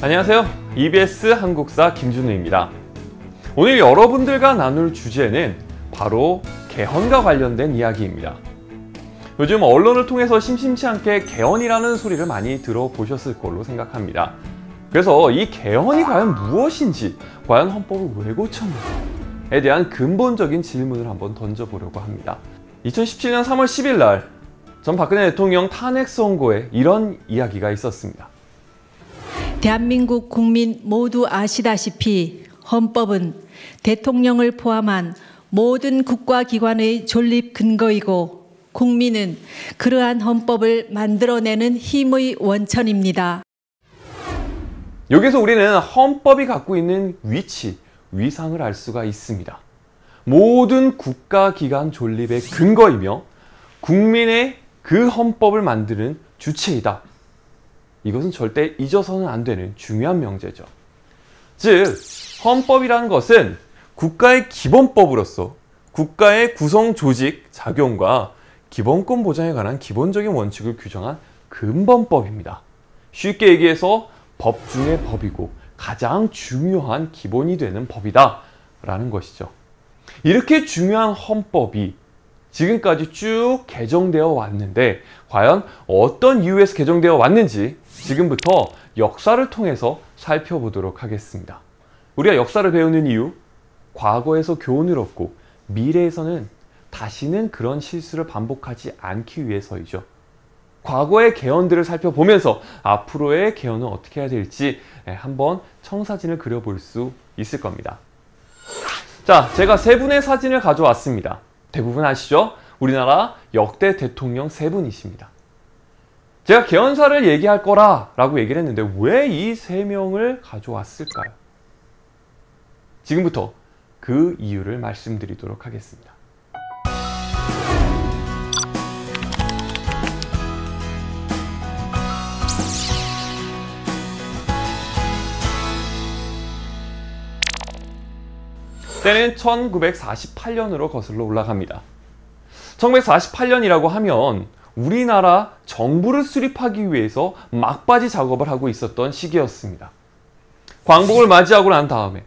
안녕하세요. EBS 한국사 김준우입니다. 오늘 여러분들과 나눌 주제는 바로 개헌과 관련된 이야기입니다. 요즘 언론을 통해서 심심치 않게 개헌이라는 소리를 많이 들어보셨을 걸로 생각합니다. 그래서 이 개헌이 과연 무엇인지, 과연 헌법을 왜 고쳤는지에 대한 근본적인 질문을 한번 던져보려고 합니다. 2017년 3월 10일 날 전 박근혜 대통령 탄핵 선고에 이런 이야기가 있었습니다. 대한민국 국민 모두 아시다시피 헌법은 대통령을 포함한 모든 국가기관의 존립 근거이고 국민은 그러한 헌법을 만들어내는 힘의 원천입니다. 여기서 우리는 헌법이 갖고 있는 위치, 위상을 알 수가 있습니다. 모든 국가기관 존립의 근거이며 국민의 그 헌법을 만드는 주체이다. 이것은 절대 잊어서는 안 되는 중요한 명제죠. 즉, 헌법이라는 것은 국가의 기본법으로서 국가의 구성 조직, 작용과 기본권 보장에 관한 기본적인 원칙을 규정한 근본법입니다. 쉽게 얘기해서 법 중의 법이고 가장 중요한 기본이 되는 법이다 라는 것이죠. 이렇게 중요한 헌법이 지금까지 쭉 개정되어 왔는데 과연 어떤 이유에서 개정되어 왔는지 지금부터 역사를 통해서 살펴보도록 하겠습니다. 우리가 역사를 배우는 이유, 과거에서 교훈을 얻고 미래에서는 다시는 그런 실수를 반복하지 않기 위해서이죠. 과거의 개헌들을 살펴보면서 앞으로의 개헌은 어떻게 해야 될지 한번 청사진을 그려볼 수 있을 겁니다. 자, 제가 세 분의 사진을 가져왔습니다. 대부분 아시죠? 우리나라 역대 대통령 세 분이십니다. 제가 개헌사를 얘기할 거라고 얘기를 했는데 왜 이 세 명을 가져왔을까요? 지금부터 그 이유를 말씀드리도록 하겠습니다. 때는 1948년으로 거슬러 올라갑니다. 1948년이라고 하면 우리나라 정부를 수립하기 위해서 막바지 작업을 하고 있었던 시기였습니다. 광복을 맞이하고 난 다음에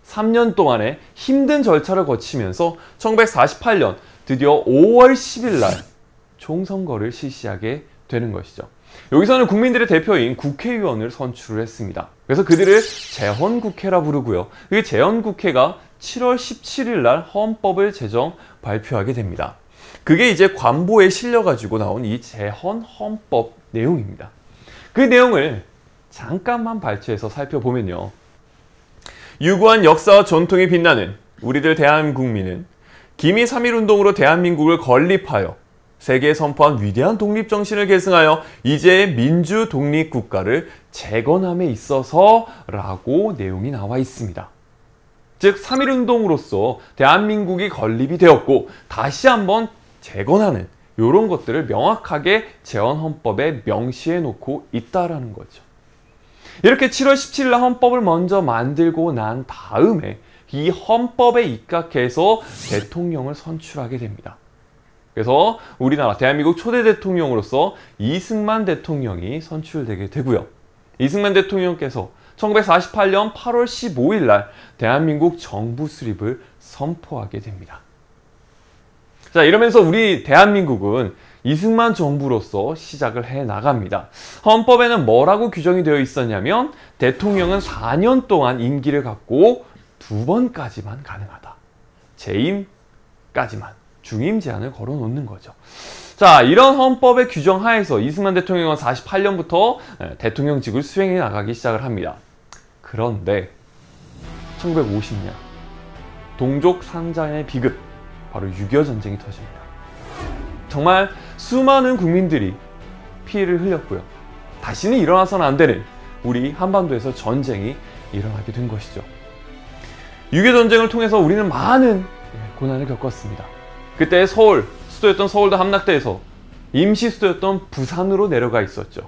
3년 동안의 힘든 절차를 거치면서 1948년 드디어 5월 10일 날 총선거를 실시하게 되는 것이죠. 여기서는 국민들의 대표인 국회의원을 선출을 했습니다. 그래서 그들을 재헌국회라 부르고요. 그 재헌국회가 7월 17일 날 헌법을 제정 발표하게 됩니다. 그게 이제 관보에 실려가지고 나온 이 재헌 헌법 내용입니다. 그 내용을 잠깐만 발췌해서 살펴보면요. 유구한 역사와 전통이 빛나는 우리들 대한국민은 기미 3.1운동으로 대한민국을 건립하여 세계에 선포한 위대한 독립정신을 계승하여 이제의 민주 독립국가를 재건함에 있어서 라고 내용이 나와 있습니다. 즉 3.1운동으로서 대한민국이 건립이 되었고 다시 한번 재건하는 이런 것들을 명확하게 재헌헌법에 명시해 놓고 있다라는 거죠. 이렇게 7월 17일 날 헌법을 먼저 만들고 난 다음에 이 헌법에 입각해서 대통령을 선출하게 됩니다. 그래서 우리나라 대한민국 초대 대통령으로서 이승만 대통령이 선출되게 되고요. 이승만 대통령께서 1948년 8월 15일 날 대한민국 정부 수립을 선포하게 됩니다. 자, 이러면서 우리 대한민국은 이승만 정부로서 시작을 해 나갑니다. 헌법에는 뭐라고 규정이 되어 있었냐면 대통령은 4년 동안 임기를 갖고 2번까지만 가능하다. 재임까지만, 중임 제한을 걸어 놓는 거죠. 자, 이런 헌법의 규정 하에서 이승만 대통령은 48년부터 대통령직을 수행해 나가기 시작을 합니다. 그런데 1950년 동족 상잔의 비극, 바로 6.25 전쟁이 터집니다. 정말 수많은 국민들이 피해를 흘렸고요. 다시는 일어나서는 안 되는 우리 한반도에서 전쟁이 일어나게 된 것이죠. 6.25 전쟁을 통해서 우리는 많은 고난을 겪었습니다. 그때 서울, 수도였던 서울도 함락돼서 임시 수도였던 부산으로 내려가 있었죠.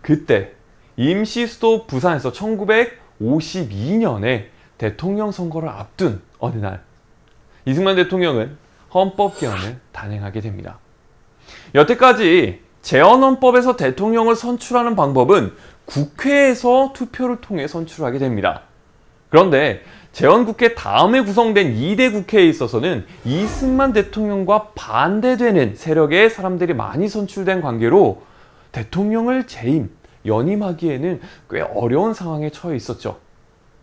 그때 임시 수도 부산에서 1952년에 대통령 선거를 앞둔 어느 날 이승만 대통령은 헌법 개헌을 단행하게 됩니다. 여태까지 재헌헌법에서 대통령을 선출하는 방법은 국회에서 투표를 통해 선출하게 됩니다. 그런데 재헌국회 다음에 구성된 2대 국회에 있어서는 이승만 대통령과 반대되는 세력의 사람들이 많이 선출된 관계로 대통령을 연임하기에는 꽤 어려운 상황에 처해 있었죠.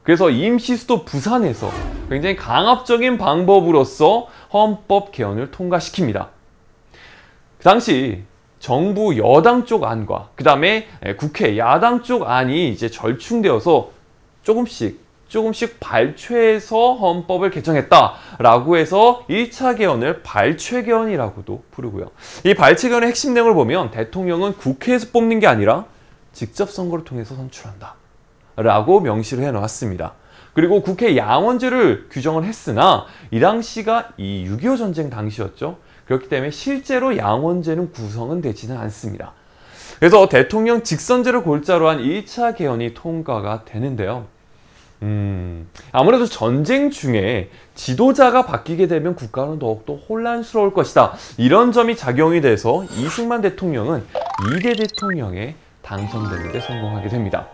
그래서 임시 수도 부산에서 굉장히 강압적인 방법으로서 헌법 개헌을 통과시킵니다. 그 당시 정부 여당 쪽 안과 그 다음에 국회 야당 쪽 안이 이제 절충되어서 조금씩 발췌해서 헌법을 개정했다라고 해서 1차 개헌을 발췌 개헌이라고도 부르고요. 이 발췌 개헌의 핵심 내용을 보면 대통령은 국회에서 뽑는 게 아니라 직접 선거를 통해서 선출한다 라고 명시를 해놨습니다. 그리고 국회 양원제를 규정을 했으나 이 당시가 이 6.25 전쟁 당시였죠. 그렇기 때문에 실제로 양원제는 구성은 되지는 않습니다. 그래서 대통령 직선제를 골자로 한 1차 개헌이 통과가 되는데요. 아무래도 전쟁 중에 지도자가 바뀌게 되면 국가는 더욱더 혼란스러울 것이다. 이런 점이 작용이 돼서 이승만 대통령은 2대 대통령에 당선되는 데 성공하게 됩니다.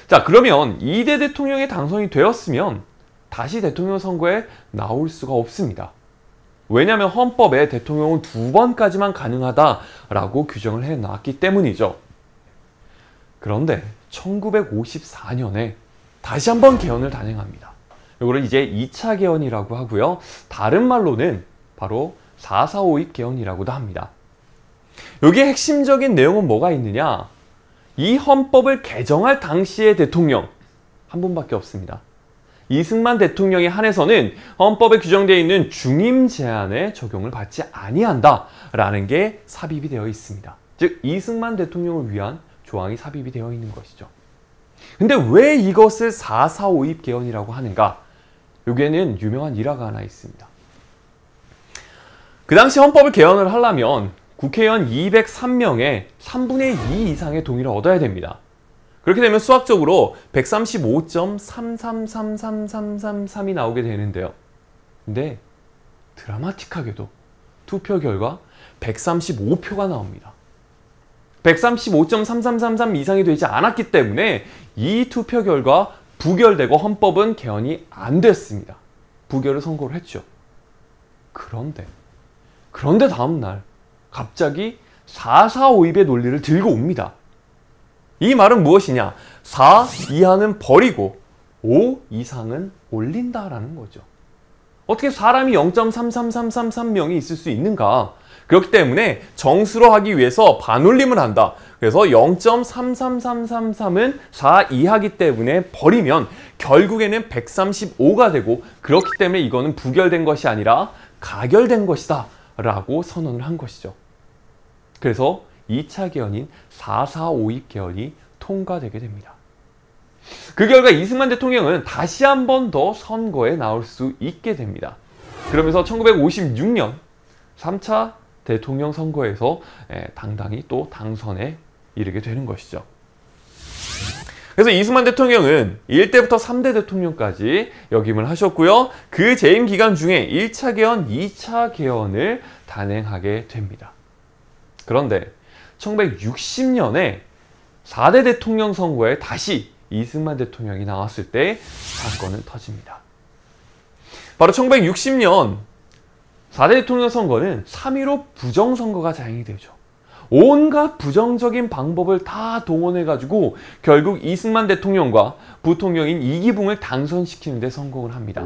자, 그러면 2대 대통령에 당선이 되었으면 다시 대통령 선거에 나올 수가 없습니다. 왜냐하면 헌법에 대통령은 2번까지만 가능하다라고 규정을 해놨기 때문이죠. 그런데 1954년에 다시 한번 개헌을 단행합니다. 이거를 이제 2차 개헌이라고 하고요. 다른 말로는 바로 4.4.5.2 개헌이라고도 합니다. 여기에 핵심적인 내용은 뭐가 있느냐? 이 헌법을 개정할 당시의 대통령 한 분밖에 없습니다. 이승만 대통령에 한해서는 헌법에 규정되어 있는 중임 제한에 적용을 받지 아니한다라는 게 삽입이 되어 있습니다. 즉 이승만 대통령을 위한 조항이 삽입이 되어 있는 것이죠. 근데 왜 이것을 4.4.5.2 개헌이라고 하는가? 여기에는 유명한 일화가 하나 있습니다. 그 당시 헌법을 개헌을 하려면 국회의원 203명의 3분의 2 이상의 동의를 얻어야 됩니다. 그렇게 되면 수학적으로 135.3333333이 나오게 되는데요. 근데 드라마틱하게도 투표 결과 135표가 나옵니다. 135.3333 이상이 되지 않았기 때문에 이 투표 결과 부결되고 헌법은 개헌이 안 됐습니다. 부결을 선고를 했죠. 그런데 다음날 갑자기 4.4.5.2의 논리를 들고 옵니다. 이 말은 무엇이냐? 4 이하는 버리고 5 이상은 올린다라는 거죠. 어떻게 사람이 0.33333명이 있을 수 있는가? 그렇기 때문에 정수로 하기 위해서 반올림을 한다. 그래서 0.33333은 4 이하기 때문에 버리면 결국에는 135가 되고 그렇기 때문에 이거는 부결된 것이 아니라 가결된 것이다 라고 선언을 한 것이죠. 그래서 2차 개헌인 4.4.5.2 개헌이 통과되게 됩니다. 그 결과 이승만 대통령은 다시 한 번 더 선거에 나올 수 있게 됩니다. 그러면서 1956년 3차 대통령 선거에서 당당히 또 당선에 이르게 되는 것이죠. 그래서 이승만 대통령은 1대부터 3대 대통령까지 역임을 하셨고요. 그 재임 기간 중에 1차 개헌, 2차 개헌을 단행하게 됩니다. 그런데 1960년에 4대 대통령 선거에 다시 이승만 대통령이 나왔을 때 사건은 터집니다. 바로 1960년 4대 대통령 선거는 3.15 부정선거가 자행이 되죠. 온갖 부정적인 방법을 다 동원해가지고 결국 이승만 대통령과 부통령인 이기붕을 당선시키는 데 성공을 합니다.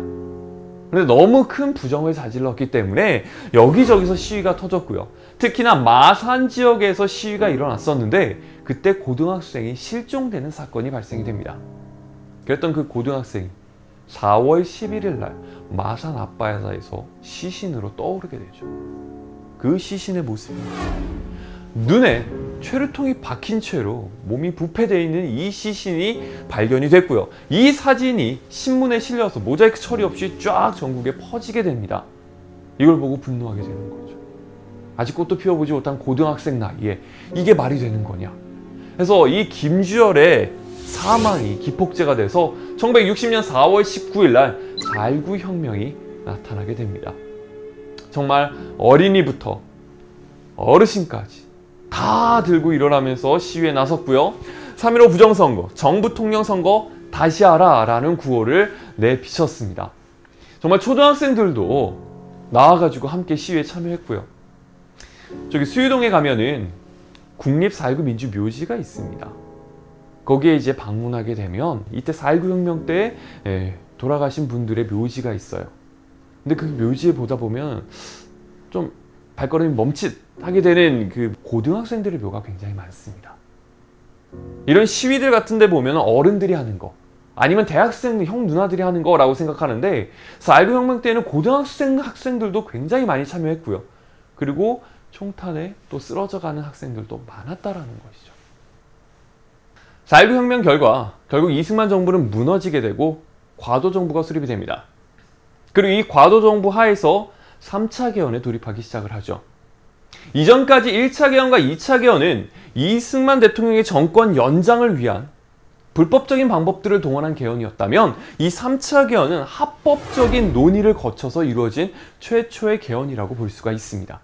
그런데 너무 큰 부정을 저질렀기 때문에 여기저기서 시위가 터졌고요. 특히나 마산 지역에서 시위가 일어났었는데 그때 고등학생이 실종되는 사건이 발생이 됩니다. 그랬던 그 고등학생이 4월 11일 날 마산 앞바다에서 시신으로 떠오르게 되죠. 그 시신의 모습이 눈에 최루통이 박힌 채로 몸이 부패되어 있는 이 시신이 발견이 됐고요. 이 사진이 신문에 실려서 모자이크 처리 없이 쫙 전국에 퍼지게 됩니다. 이걸 보고 분노하게 되는 거죠. 아직 꽃도 피워보지 못한 고등학생 나이에 이게 말이 되는 거냐. 그래서 이 김주열의 사망이 기폭제가 돼서 1960년 4월 19일 날 4.19 혁명이 나타나게 됩니다. 정말 어린이부터 어르신까지 다 들고 일어나면서 시위에 나섰고요. 3.15 부정선거, 정부통령 선거 다시 하라 라는 구호를 내비쳤습니다. 정말 초등학생들도 나와가지고 함께 시위에 참여했고요. 저기 수유동에 가면은 국립 4.19 민주묘지가 있습니다. 거기에 이제 방문하게 되면 이때 4.19 혁명 때 돌아가신 분들의 묘지가 있어요. 근데 그 묘지에 보다 보면 좀 발걸음이 멈칫하게 되는 그 고등학생들의 묘가 굉장히 많습니다. 이런 시위들 같은 데 보면 어른들이 하는 거 아니면 대학생 형 누나들이 하는 거라고 생각하는데 4.19 혁명 때는 학생들도 굉장히 많이 참여했고요. 그리고 총탄에 또 쓰러져가는 학생들도 많았다라는 것이죠. 4.19 혁명 결과 결국 이승만 정부는 무너지게 되고 과도 정부가 수립이 됩니다. 그리고 이 과도 정부 하에서 3차 개헌에 돌입하기 시작을 하죠. 이전까지 1차 개헌과 2차 개헌은 이승만 대통령의 정권 연장을 위한 불법적인 방법들을 동원한 개헌이었다면 이 3차 개헌은 합법적인 논의를 거쳐서 이루어진 최초의 개헌이라고 볼 수가 있습니다.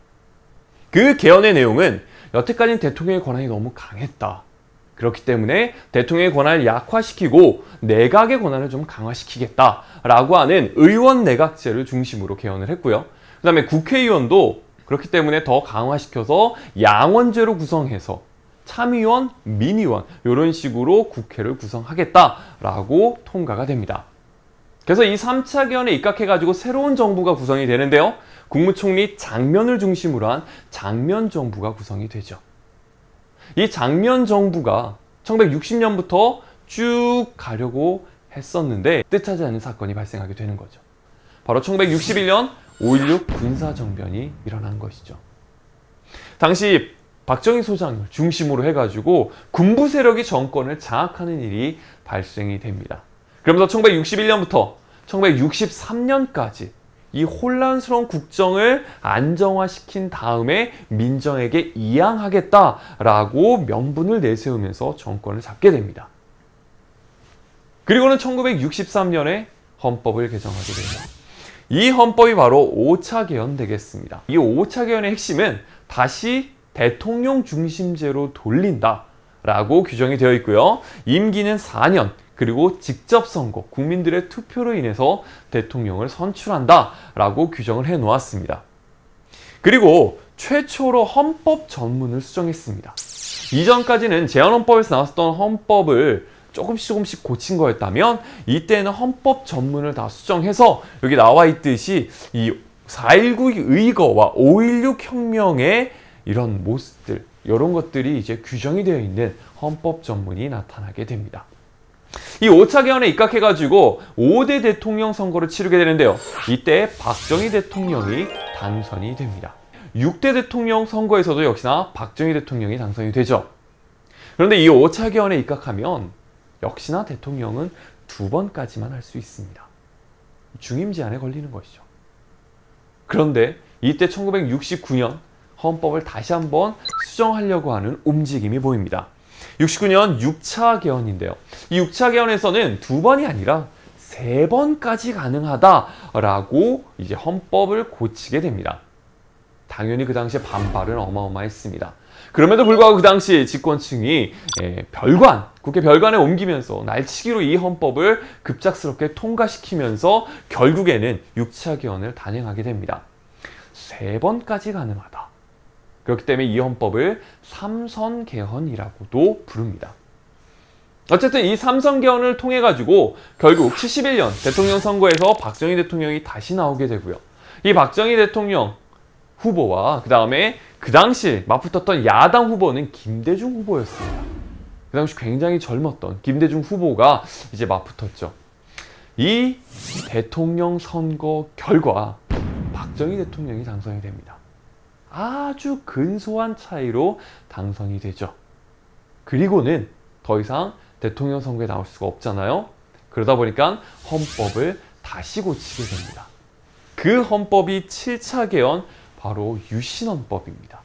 그 개헌의 내용은 여태까지는 대통령의 권한이 너무 강했다. 그렇기 때문에 대통령의 권한을 약화시키고 내각의 권한을 좀 강화시키겠다라고 하는 의원 내각제를 중심으로 개헌을 했고요. 그 다음에 국회의원도 그렇기 때문에 더 강화시켜서 양원제로 구성해서 참의원, 민의원 이런 식으로 국회를 구성하겠다라고 통과가 됩니다. 그래서 이 3차 개헌에 입각해가지고 새로운 정부가 구성이 되는데요. 국무총리 장면을 중심으로 한 장면정부가 구성이 되죠. 이 장면정부가 1960년부터 쭉 가려고 했었는데 뜻하지 않은 사건이 발생하게 되는 거죠. 바로 1961년 5.16 군사정변이 일어난 것이죠. 당시 박정희 소장을 중심으로 해가지고 군부 세력이 정권을 장악하는 일이 발생이 됩니다. 그러면서 1961년부터 1963년까지 이 혼란스러운 국정을 안정화시킨 다음에 민정에게 이양하겠다라고 명분을 내세우면서 정권을 잡게 됩니다. 그리고는 1963년에 헌법을 개정하게 됩니다. 이 헌법이 바로 5차 개헌 되겠습니다. 이 5차 개헌의 핵심은 다시 대통령 중심제로 돌린다라고 규정이 되어 있고요. 임기는 4년, 그리고 직접 선거, 국민들의 투표로 인해서 대통령을 선출한다라고 규정을 해 놓았습니다. 그리고 최초로 헌법 전문을 수정했습니다. 이전까지는 제헌헌법에서 나왔던 헌법을 조금씩 고친 거였다면 이때는 헌법 전문을 다 수정해서 여기 나와 있듯이 이 4.19 의거와 5.16 혁명의 이런 모습들, 이런 것들이 이제 규정이 되어 있는 헌법 전문이 나타나게 됩니다. 이 5차 개헌에 입각해가지고 5대 대통령 선거를 치르게 되는데요. 이때 박정희 대통령이 당선이 됩니다. 6대 대통령 선거에서도 역시나 박정희 대통령이 당선이 되죠. 그런데 이 5차 개헌에 입각하면 역시나 대통령은 2번까지만 할 수 있습니다. 중임 제한에 걸리는 것이죠. 그런데 이때 1969년 헌법을 다시 한번 수정하려고 하는 움직임이 보입니다. 69년 6차 개헌인데요. 이 6차 개헌에서는 2번이 아니라 3번까지 가능하다라고 이제 헌법을 고치게 됩니다. 당연히 그 당시에 반발은 어마어마했습니다. 그럼에도 불구하고 그 당시 집권층이 국회 별관에 옮기면서 날치기로 이 헌법을 급작스럽게 통과시키면서 결국에는 6차 개헌을 단행하게 됩니다. 3번까지 가능하다. 그렇기 때문에 이 헌법을 삼선 개헌이라고도 부릅니다. 어쨌든 이 삼선 개헌을 통해 가지고 결국 71년 대통령 선거에서 박정희 대통령이 다시 나오게 되고요. 이 박정희 대통령 후보와 그 다음에 그 당시 맞붙었던 야당 후보는 김대중 후보였습니다. 그 당시 굉장히 젊었던 김대중 후보가 이제 맞붙었죠. 이 대통령 선거 결과 박정희 대통령이 당선이 됩니다. 아주 근소한 차이로 당선이 되죠. 그리고는 더 이상 대통령 선거에 나올 수가 없잖아요. 그러다 보니까 헌법을 다시 고치게 됩니다. 그 헌법이 7차 개헌, 바로 유신헌법입니다.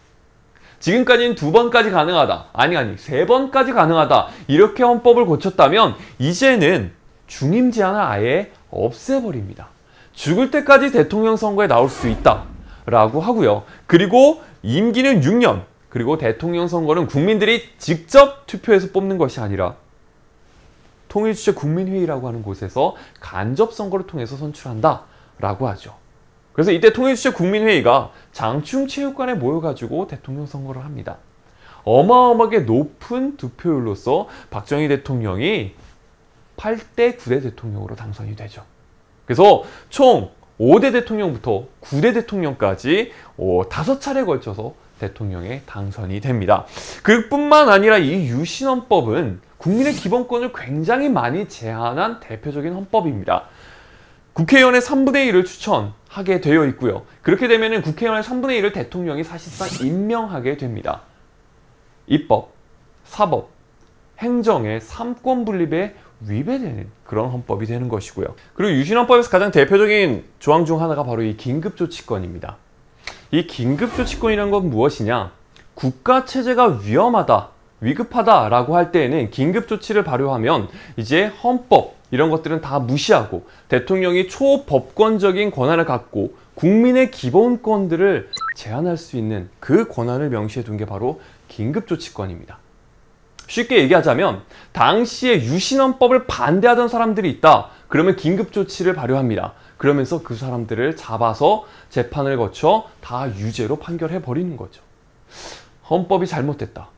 지금까지는 2번까지 가능하다. 아니 3번까지 가능하다. 이렇게 헌법을 고쳤다면 이제는 중임 제한을 아예 없애버립니다. 죽을 때까지 대통령 선거에 나올 수 있다 라고 하고요. 그리고 임기는 6년, 그리고 대통령 선거는 국민들이 직접 투표해서 뽑는 것이 아니라 통일주체 국민회의라고 하는 곳에서 간접 선거를 통해서 선출한다 라고 하죠. 그래서 이때 통일주체 국민회의가 장충체육관에 모여가지고 대통령 선거를 합니다. 어마어마하게 높은 득표율로서 박정희 대통령이 8대 9대 대통령으로 당선이 되죠. 그래서 총 5대 대통령부터 9대 대통령까지 5차례에 걸쳐서 대통령에 당선이 됩니다. 그뿐만 아니라 이 유신헌법은 국민의 기본권을 굉장히 많이 제한한 대표적인 헌법입니다. 국회의원의 3분의 1을 추천하게 되어 있고요. 그렇게 되면 국회의원의 3분의 1을 대통령이 사실상 임명하게 됩니다. 입법, 사법, 행정의 3권 분립에 위배되는 그런 헌법이 되는 것이고요. 그리고 유신헌법에서 가장 대표적인 조항 중 하나가 바로 이 긴급조치권입니다. 이 긴급조치권이란 건 무엇이냐? 국가체제가 위험하다, 위급하다라고 할 때에는 긴급조치를 발효하면 이제 헌법 이런 것들은 다 무시하고 대통령이 초법권적인 권한을 갖고 국민의 기본권들을 제한할 수 있는 그 권한을 명시해 둔 게 바로 긴급조치권입니다. 쉽게 얘기하자면 당시에 유신헌법을 반대하던 사람들이 있다. 그러면 긴급조치를 발효합니다. 그러면서 그 사람들을 잡아서 재판을 거쳐 다 유죄로 판결해 버리는 거죠. 헌법이 잘못됐다.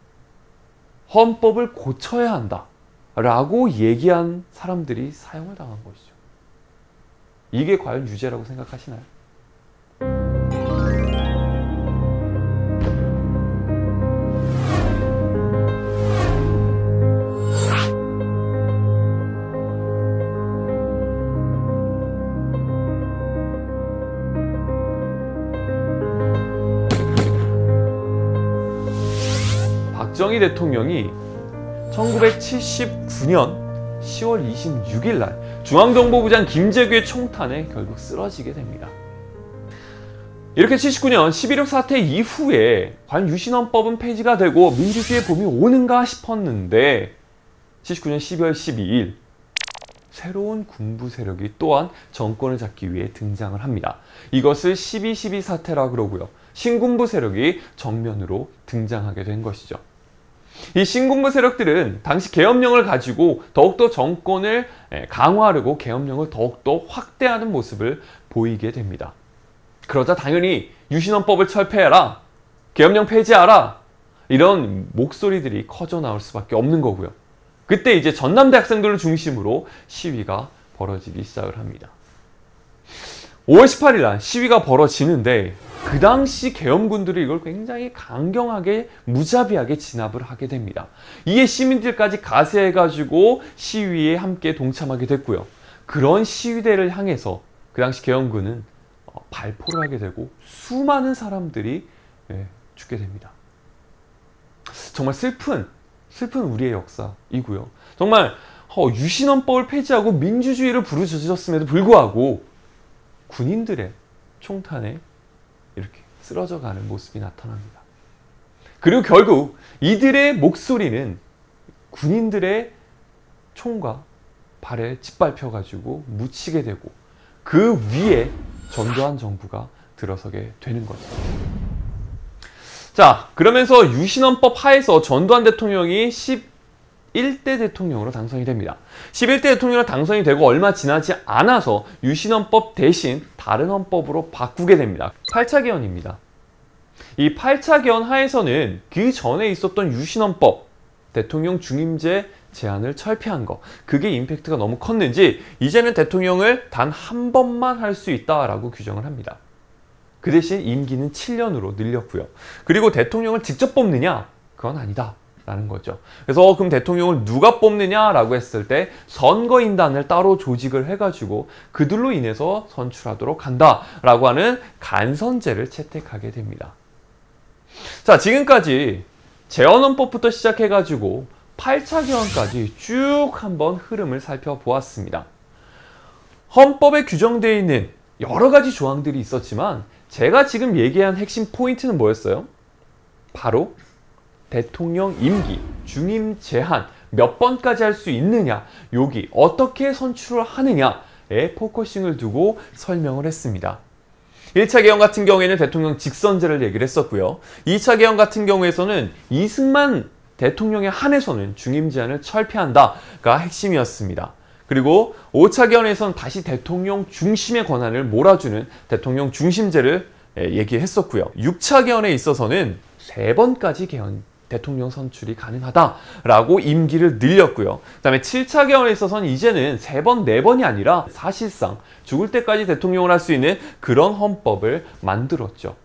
헌법을 고쳐야 한다. 라고 얘기한 사람들이 사형을 당한 것이죠. 이게 과연 유죄라고 생각하시나요? 박정희 대통령이 1979년 10월 26일 날 중앙정보부장 김재규의 총탄에 결국 쓰러지게 됩니다. 이렇게 79년 11.6 사태 이후에 과연 유신헌법은 폐지가 되고 민주주의의 봄이 오는가 싶었는데 79년 12월 12일 새로운 군부 세력이 또한 정권을 잡기 위해 등장을 합니다. 이것을 12.12 사태라고 그러고요. 신군부 세력이 정면으로 등장하게 된 것이죠. 이 신군부 세력들은 당시 계엄령을 가지고 더욱더 정권을 강화하려고 계엄령을 더욱더 확대하는 모습을 보이게 됩니다. 그러자 당연히 유신헌법을 철폐해라, 계엄령 폐지하라 이런 목소리들이 커져 나올 수밖에 없는 거고요. 그때 이제 전남대 학생들을 중심으로 시위가 벌어지기 시작을 합니다. 5월 18일 날 시위가 벌어지는데 그 당시 계엄군들이 이걸 굉장히 강경하게 무자비하게 진압을 하게 됩니다. 이에 시민들까지 가세해가지고 시위에 함께 동참하게 됐고요. 그런 시위대를 향해서 그 당시 계엄군은 발포를 하게 되고 수많은 사람들이 죽게 됩니다. 정말 슬픈 우리의 역사이고요. 정말 유신헌법을 폐지하고 민주주의를 부르짖었음에도 불구하고 군인들의 총탄에 이렇게 쓰러져가는 모습이 나타납니다. 그리고 결국 이들의 목소리는 군인들의 총과 발에 짓밟혀가지고 묻히게 되고 그 위에 전두환 정부가 들어서게 되는 거죠. 자, 그러면서 유신헌법 하에서 전두환 대통령이 11대 대통령으로 당선이 됩니다. 11대 대통령으로 당선이 되고 얼마 지나지 않아서 유신헌법 대신 다른 헌법으로 바꾸게 됩니다. 8차 개헌입니다. 이 8차 개헌 하에서는 그 전에 있었던 유신헌법, 대통령 중임제 제한을 철폐한 거, 그게 임팩트가 너무 컸는지 이제는 대통령을 단 한 번만 할 수 있다라고 규정을 합니다. 그 대신 임기는 7년으로 늘렸고요. 그리고 대통령을 직접 뽑느냐? 그건 아니다 라는 거죠. 그래서 그럼 대통령을 누가 뽑느냐라고 했을 때 선거인단을 따로 조직을 해가지고 그들로 인해서 선출하도록 한다라고 하는 간선제를 채택하게 됩니다. 자, 지금까지 재헌헌법부터 시작해가지고 8차 개헌까지 쭉 한번 흐름을 살펴보았습니다. 헌법에 규정되어 있는 여러 가지 조항들이 있었지만 제가 지금 얘기한 핵심 포인트는 뭐였어요? 바로 대통령 임기, 중임 제한 몇 번까지 할 수 있느냐, 여기 어떻게 선출을 하느냐에 포커싱을 두고 설명을 했습니다. 1차 개헌 같은 경우에는 대통령 직선제를 얘기를 했었고요. 2차 개헌 같은 경우에서는 이승만 대통령에 한해서는 중임 제한을 철폐한다가 핵심이었습니다. 그리고 5차 개헌에서는 다시 대통령 중심의 권한을 몰아주는 대통령 중심제를 얘기했었고요. 6차 개헌에 있어서는 3번까지 개헌 대통령 선출이 가능하다라고 임기를 늘렸고요. 그다음에 7차 개헌에 있어서는 이제는 3번, 4번이 아니라 사실상 죽을 때까지 대통령을 할 수 있는 그런 헌법을 만들었죠.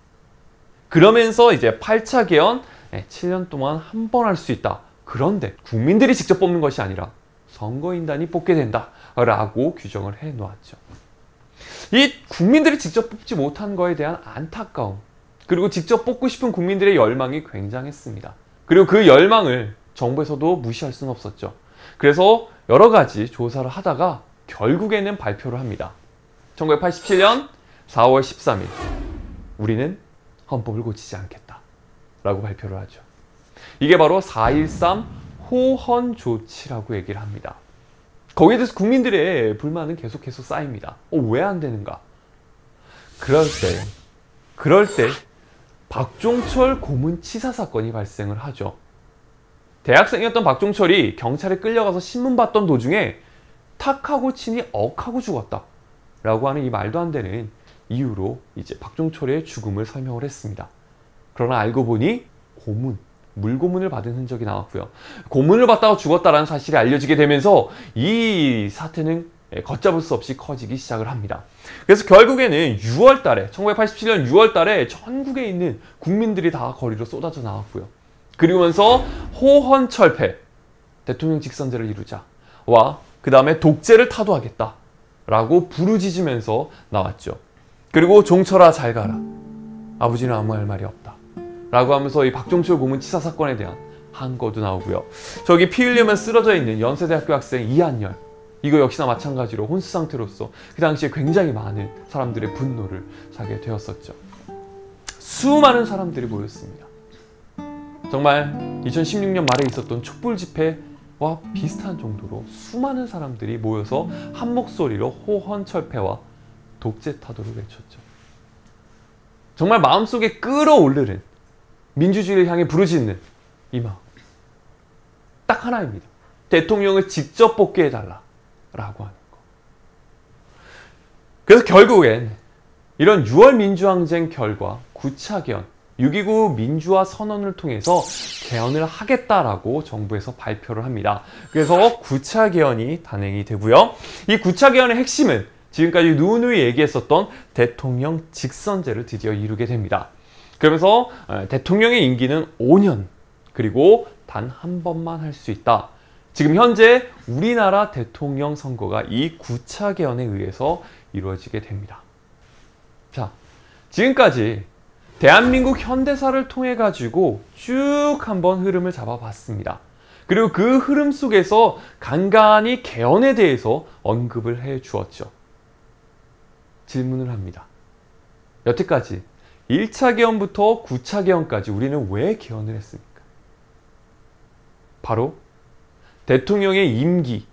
그러면서 이제 8차 개헌 7년 동안 한 번 할 수 있다. 그런데 국민들이 직접 뽑는 것이 아니라 선거인단이 뽑게 된다라고 규정을 해놓았죠. 이 국민들이 직접 뽑지 못한 거에 대한 안타까움, 그리고 직접 뽑고 싶은 국민들의 열망이 굉장했습니다. 그리고 그 열망을 정부에서도 무시할 수는 없었죠. 그래서 여러 가지 조사를 하다가 결국에는 발표를 합니다. 1987년 4월 13일 우리는 헌법을 고치지 않겠다 라고 발표를 하죠. 이게 바로 4.13 호헌 조치라고 얘기를 합니다. 거기에 대해서 국민들의 불만은 계속해서 쌓입니다. 왜 안 되는가? 그럴 때 박종철 고문치사 사건이 발생을 하죠. 대학생이었던 박종철이 경찰에 끌려가서 신문 봤던 도중에 탁하고 치니 억하고 죽었다 라고 하는 이 말도 안 되는 이유로 이제 박종철의 죽음을 설명을 했습니다. 그러나 알고 보니 물고문을 받은 흔적이 나왔고요. 고문을 받다가 죽었다라는 사실이 알려지게 되면서 이 사태는 걷잡을 수 없이 커지기 시작을 합니다. 그래서 결국에는 1987년 6월 달에 전국에 있는 국민들이 다 거리로 쏟아져 나왔고요. 그러면서 호헌 철폐, 대통령 직선제를 이루자 와 그 다음에 독재를 타도하겠다 라고 부르짖으면서 나왔죠. 그리고 종철아 잘 가라. 아버지는 아무 할 말이 없다 라고 하면서 이 박종철 고문 치사 사건에 대한 항거도 나오고요. 저기 피 흘리면 쓰러져 있는 연세대학교 학생 이한열, 이거 역시나 마찬가지로 혼수 상태로서 그 당시에 굉장히 많은 사람들의 분노를 사게 되었었죠. 수많은 사람들이 모였습니다. 정말 2016년 말에 있었던 촛불 집회와 비슷한 정도로 수많은 사람들이 모여서 한 목소리로 호헌 철폐와 독재 타도를 외쳤죠. 정말 마음속에 끌어오르는 민주주의를 향해 부르짖는 이 마음 딱 하나입니다. 대통령을 직접 뽑게 해달라 라고 하는 거. 그래서 결국엔 이런 6월 민주항쟁 결과 9차 개헌 6.29 민주화 선언을 통해서 개헌을 하겠다라고 정부에서 발표를 합니다. 그래서 9차 개헌이 단행이 되고요. 이 9차 개헌의 핵심은 지금까지 누누이 얘기했었던 대통령 직선제를 드디어 이루게 됩니다. 그러면서 대통령의 임기는 5년, 그리고 단 한 번만 할 수 있다. 지금 현재 우리나라 대통령 선거가 이 9차 개헌에 의해서 이루어지게 됩니다. 자, 지금까지 대한민국 현대사를 통해 가지고 쭉 한번 흐름을 잡아봤습니다. 그리고 그 흐름 속에서 간간히 개헌에 대해서 언급을 해 주었죠. 질문을 합니다. 여태까지 1차 개헌부터 9차 개헌까지 우리는 왜 개헌을 했습니까? 바로 대통령의 임기,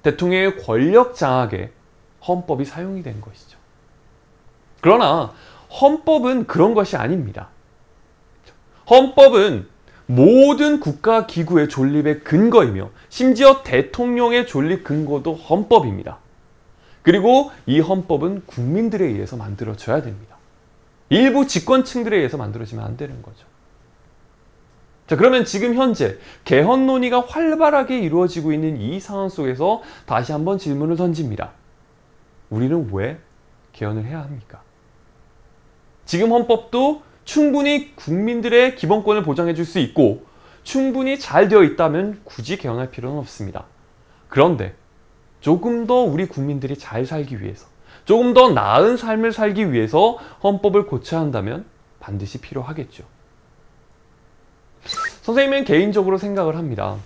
대통령의 권력 장악에 헌법이 사용이 된 것이죠. 그러나 헌법은 그런 것이 아닙니다. 헌법은 모든 국가 기구의 존립의 근거이며 심지어 대통령의 존립 근거도 헌법입니다. 그리고 이 헌법은 국민들에 의해서 만들어져야 됩니다. 일부 집권층들에 의해서 만들어지면 안 되는 거죠. 자, 그러면 지금 현재 개헌 논의가 활발하게 이루어지고 있는 이 상황 속에서 다시 한번 질문을 던집니다. 우리는 왜 개헌을 해야 합니까? 지금 헌법도 충분히 국민들의 기본권을 보장해 줄 수 있고 충분히 잘 되어 있다면 굳이 개헌할 필요는 없습니다. 그런데 조금 더 우리 국민들이 잘 살기 위해서, 조금 더 나은 삶을 살기 위해서 헌법을 고쳐야 한다면 반드시 필요하겠죠. 선생님은 개인적으로 생각을 합니다.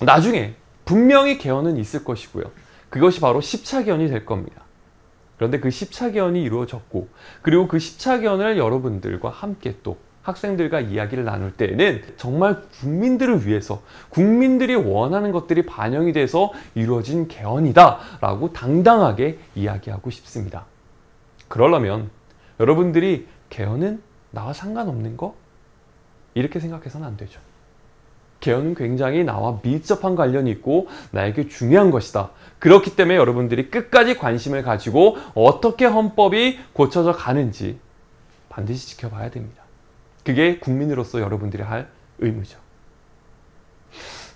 나중에 분명히 개헌은 있을 것이고요. 그것이 바로 10차 개헌이 될 겁니다. 그런데 그 10차 개헌이 이루어졌고, 그리고 그 10차 개헌을 여러분들과 함께 또 학생들과 이야기를 나눌 때에는 정말 국민들을 위해서, 국민들이 원하는 것들이 반영이 돼서 이루어진 개헌이다 라고 당당하게 이야기하고 싶습니다. 그러려면 여러분들이 개헌은 나와 상관없는 거? 이렇게 생각해서는 안 되죠. 개헌은 굉장히 나와 밀접한 관련이 있고 나에게 중요한 것이다. 그렇기 때문에 여러분들이 끝까지 관심을 가지고 어떻게 헌법이 고쳐져 가는지 반드시 지켜봐야 됩니다. 그게 국민으로서 여러분들이 할 의무죠.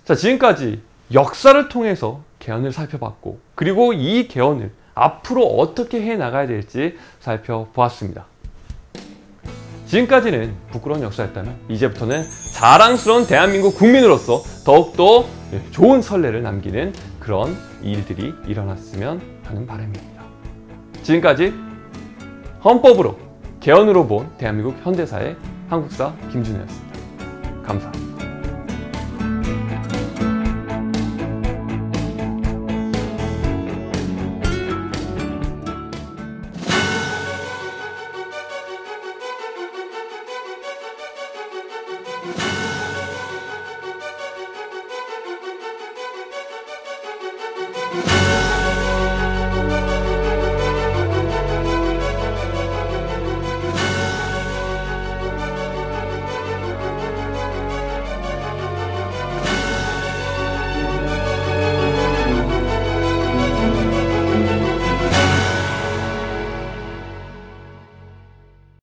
자, 지금까지 역사를 통해서 개헌을 살펴봤고, 그리고 이 개헌을 앞으로 어떻게 해나가야 될지 살펴보았습니다. 지금까지는 부끄러운 역사였다면 이제부터는 자랑스러운 대한민국 국민으로서 더욱더 좋은 선례를 남기는 그런 일들이 일어났으면 하는 바람입니다. 지금까지 헌법으로 개헌으로 본 대한민국 현대사의 한국사 김준호였습니다. 감사합니다. you